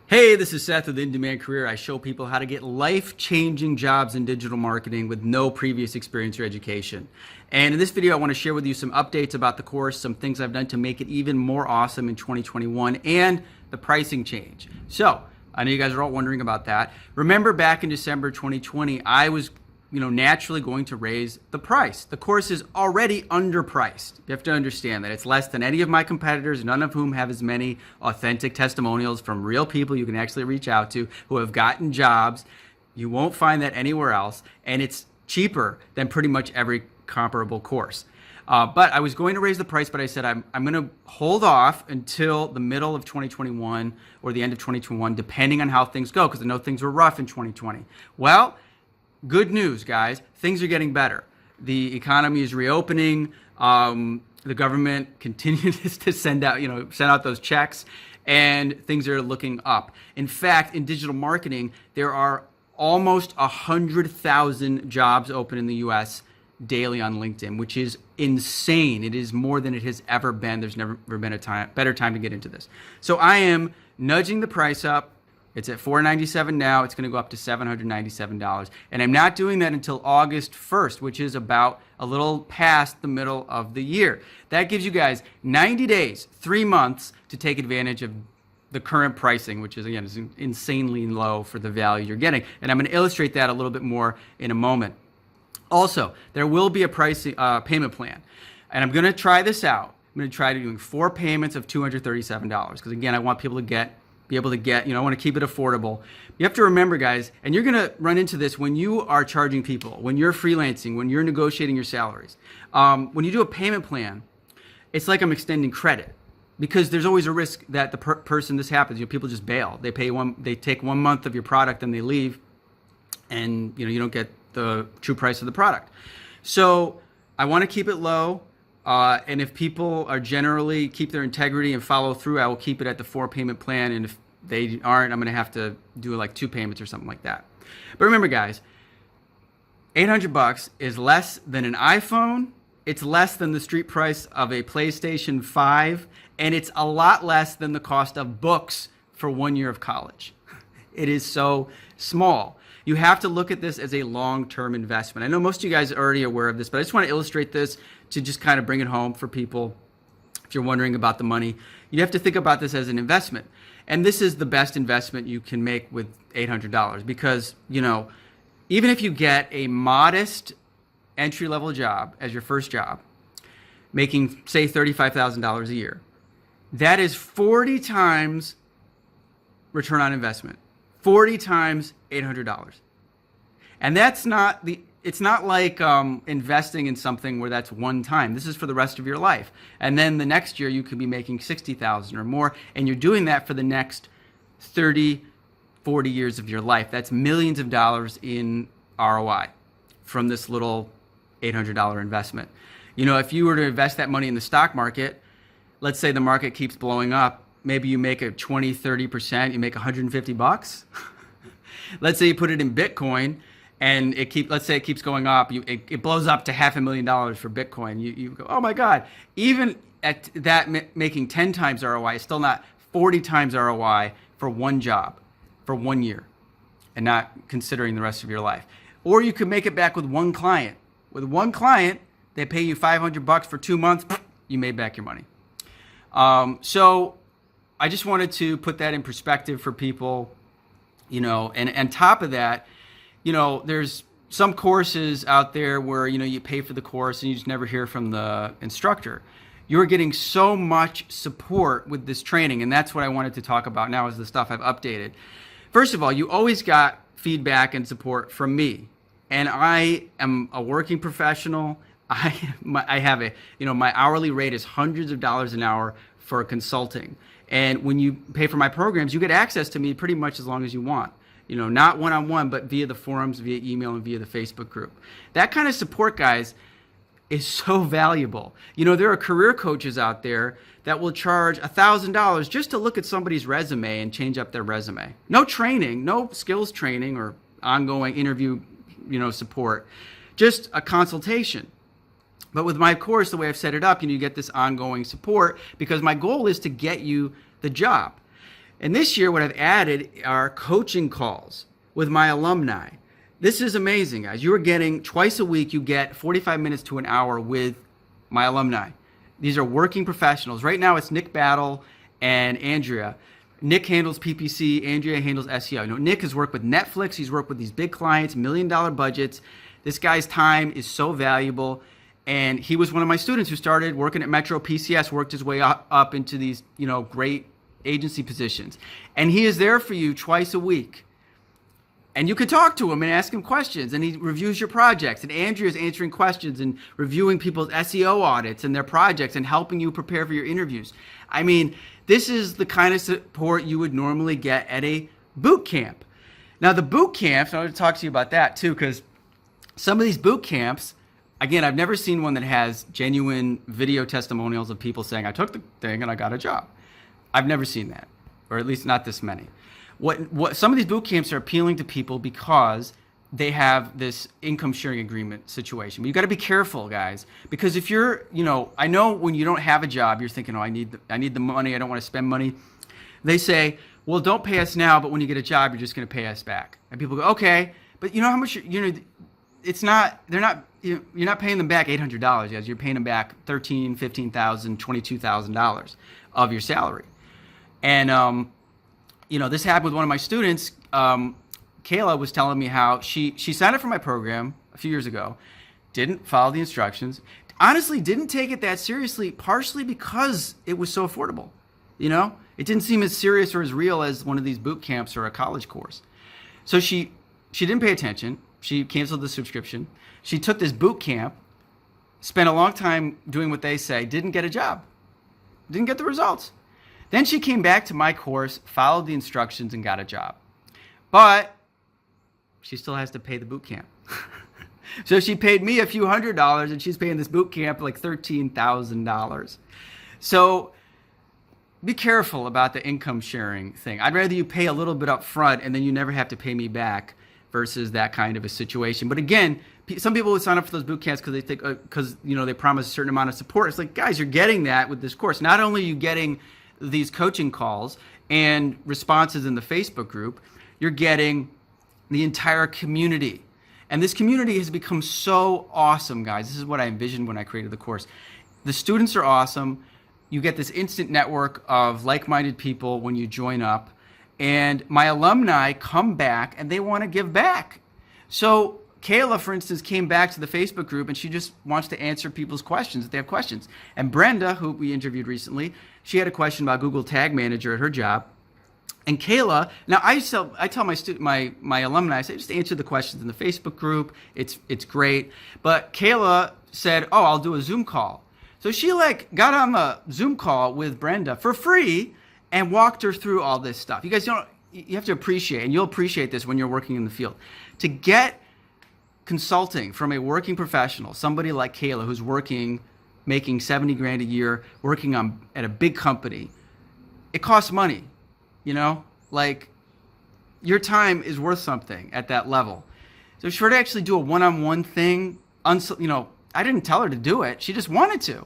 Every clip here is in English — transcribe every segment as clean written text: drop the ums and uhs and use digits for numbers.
Hey, this is Seth with In Demand Career. I show people how to get life-changing jobs in digital marketing with no previous experience or education. And in this video, I want to share with you some updates about the course, some things I've done to make it even more awesome in 2021, and the pricing change. So, I know you guys are all wondering about that. Remember back in December 2020, I was naturally going to raise the price. The course is already underpriced. You have to understand that it's less than any of my competitors, none of whom have as many authentic testimonials from real people you can actually reach out to who have gotten jobs. You won't find that anywhere else, and it's cheaper than pretty much every comparable course. But I was going to raise the price, but I said I'm going to hold off until the middle of 2021 or the end of 2021, depending on how things go, because I know things were rough in 2020. Well, good news, guys. Things are getting better. The economy is reopening. The government continues to send out those checks, and things are looking up. In fact, in digital marketing, there are almost 100,000 jobs open in the U.S. daily on LinkedIn, which is insane. It is more than it has ever been. There's never been a better time to get into this. So I am nudging the price up. It's at $497 now. It's going to go up to $797. And I'm not doing that until August 1st, which is about a little past the middle of the year. That gives you guys 90 days, 3 months to take advantage of the current pricing, which is, again, is insanely low for the value you're getting. And I'm going to illustrate that a little bit more in a moment. Also, there will be a payment plan. And I'm going to try this out. I'm going to try doing 4 payments of $237. Because, again, I want people to be able to get, I want to keep it affordable. You have to remember, guys, and you're going to run into this when you are charging people, when you're freelancing, when you're negotiating your salaries. When you do a payment plan, it's like I'm extending credit, because there's always a risk that the person this happens. People just bail. They take 1 month of your product and they leave, and you don't get the true price of the product. So I want to keep it low. And if people are generally keep their integrity and follow through, I will keep it at the 4 payment plan. And if they aren't, I'm going to have to do like 2 payments or something like that. But remember, guys, $800 is less than an iPhone. It's less than the street price of a PlayStation 5. And it's a lot less than the cost of books for 1 year of college. It is so small. You have to look at this as a long-term investment. I know most of you guys are already aware of this, but I just want to illustrate this to just kind of bring it home for people. If you're wondering about the money, you have to think about this as an investment. And this is the best investment you can make with $800, because, even if you get a modest entry-level job as your first job, making, say, $35,000 a year, that is 40 times return on investment. 40 times $800. And it's not like investing in something where that's one time. This is for the rest of your life. And then the next year you could be making $60,000 or more, and you're doing that for the next 30, 40 years of your life. That's millions of dollars in ROI from this little $800 investment. If you were to invest that money in the stock market, let's say the market keeps blowing up, maybe you make a 20, 30%, you make $150. Let's say you put it in Bitcoin and let's say it keeps going up. It blows up to $500,000 for Bitcoin. You go, oh my God. Even at that, making 10 times ROI is still not 40 times ROI for one job, for 1 year, and not considering the rest of your life. Or you could make it back with one client. With one client, they pay you $500 for 2 months, you made back your money. So I just wanted to put that in perspective for people, and on top of that, there's some courses out there where, you pay for the course and you just never hear from the instructor. You're getting so much support with this training, and that's what I wanted to talk about now is the stuff I've updated. First of all, you always got feedback and support from me, and I am a working professional. I have my hourly rate is hundreds of dollars an hour for consulting. And when you pay for my programs, you get access to me pretty much as long as you want. Not one-on-one, but via the forums, via email, and via the Facebook group. That kind of support, guys, is so valuable. There are career coaches out there that will charge $1,000 just to look at somebody's resume and change up their resume. No training, no skills training or ongoing interview, support, just a consultation. But with my course, the way I've set it up, you get this ongoing support, because my goal is to get you the job. And this year, what I've added are coaching calls with my alumni. This is amazing, guys. You are getting twice a week, you get 45 minutes to an hour with my alumni. These are working professionals. Right now, it's Nick Battle and Andrea. Nick handles PPC, Andrea handles SEO. You know, Nick has worked with Netflix. He's worked with these big clients, $1 million budgets. This guy's time is so valuable. And he was one of my students who started working at Metro PCS, worked his way up into these, you know, great agency positions. And he is there for you twice a week. And you can talk to him and ask him questions, and he reviews your projects. And Andrea's answering questions and reviewing people's SEO audits and their projects and helping you prepare for your interviews. I mean, this is the kind of support you would normally get at a boot camp. Now, the boot camps, I want to talk to you about that too, because some of these boot camps, again, I've never seen one that has genuine video testimonials of people saying, I took the thing and I got a job. I've never seen that, or at least not this many. What some of these boot camps are appealing to people because they have this income sharing agreement situation. But you got to be careful, guys, because if you're, you know, I know when you don't have a job, you're thinking, oh, I need the money. I don't want to spend money. They say, well, don't pay us now, but when you get a job, you're just going to pay us back. And people go, okay, but you know how much, you know, it's not, they're not, you're not paying them back $800, guys. You're paying them back $13,000, $15,000, $22,000 of your salary. And, you know, this happened with one of my students. Kayla was telling me how she signed up for my program a few years ago, didn't follow the instructions, honestly didn't take it that seriously, partially because it was so affordable. You know, it didn't seem as serious or as real as one of these boot camps or a college course. So she didn't pay attention. She canceled the subscription. She took this boot camp, spent a long time doing what they say, didn't get a job, didn't get the results. Then she came back to my course, followed the instructions, and got a job. But she still has to pay the boot camp. So she paid me a few $100s, and she's paying this boot camp like $13,000. So be careful about the income sharing thing. I'd rather you pay a little bit up front, and then you never have to pay me back versus that kind of a situation. But again, some people would sign up for those boot camps because they think, because you know, they promise a certain amount of support. It's like, guys, you're getting that with this course. Not only are you getting these coaching calls and responses in the Facebook group, you're getting the entire community. And this community has become so awesome, guys. This is what I envisioned when I created the course. The students are awesome. You get this instant network of like-minded people when you join up. And my alumni come back and they want to give back. So Kayla, for instance, came back to the Facebook group and she just wants to answer people's questions if they have questions. And Brenda, who we interviewed recently, she had a question about Google Tag Manager at her job. And Kayla, now I tell my alumni, I say, just answer the questions in the Facebook group. It's great. But Kayla said, oh, I'll do a Zoom call. So she got on the Zoom call with Brenda for free and walked her through all this stuff. You guys you have to appreciate, and you'll appreciate this when you're working in the field, to get consulting from a working professional, somebody like Kayla who's making 70 grand a year, working at a big company. It costs money, you know, like your time is worth something at that level. So for her to actually do a one-on-one thing, you know, I didn't tell her to do it. She just wanted to.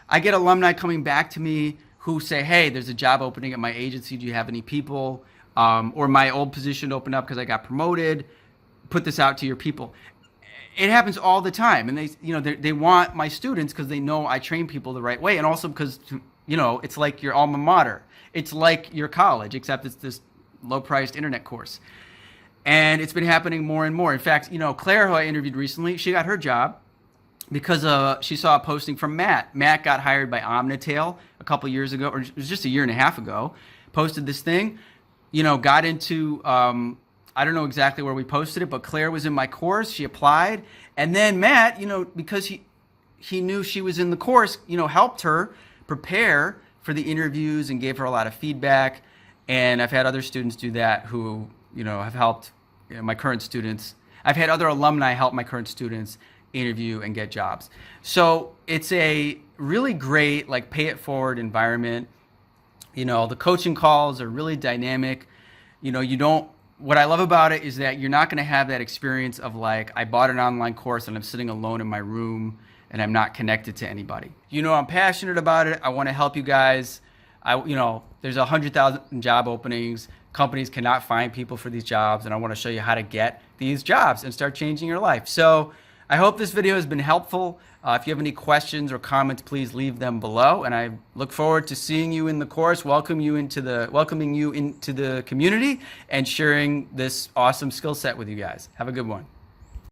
I get alumni coming back to me who say, hey, there's a job opening at my agency. Do you have any people? Or my old position opened up because I got promoted. Put this out to your people. It happens all the time. And they want my students because they know I train people the right way. And also because, you know, it's like your alma mater. It's like your college, except it's this low-priced internet course. And it's been happening more and more. In fact, you know, Claire, who I interviewed recently, she got her job because she saw a posting from Matt. Matt got hired by Omnitel a couple years ago, or it was just a year and a half ago, posted this thing, you know, got into, I don't know exactly where we posted it, but Claire was in my course. She applied. And then Matt, you know, because he knew she was in the course, you know, helped her prepare for the interviews and gave her a lot of feedback. And I've had other students do that who, you know, have helped my current students. I've had other alumni help my current students interview and get jobs. So it's a really great, like, pay it forward environment. You know, the coaching calls are really dynamic. You know, what I love about it is that you're not going to have that experience of like, I bought an online course and I'm sitting alone in my room and I'm not connected to anybody. You know, I'm passionate about it. I want to help you guys. There's 100,000 job openings. Companies cannot find people for these jobs, and I want to show you how to get these jobs and start changing your life. So I hope this video has been helpful. If you have any questions or comments, please leave them below. And I look forward to seeing you in the course, welcoming you into the community, and sharing this awesome skill set with you guys. Have a good one.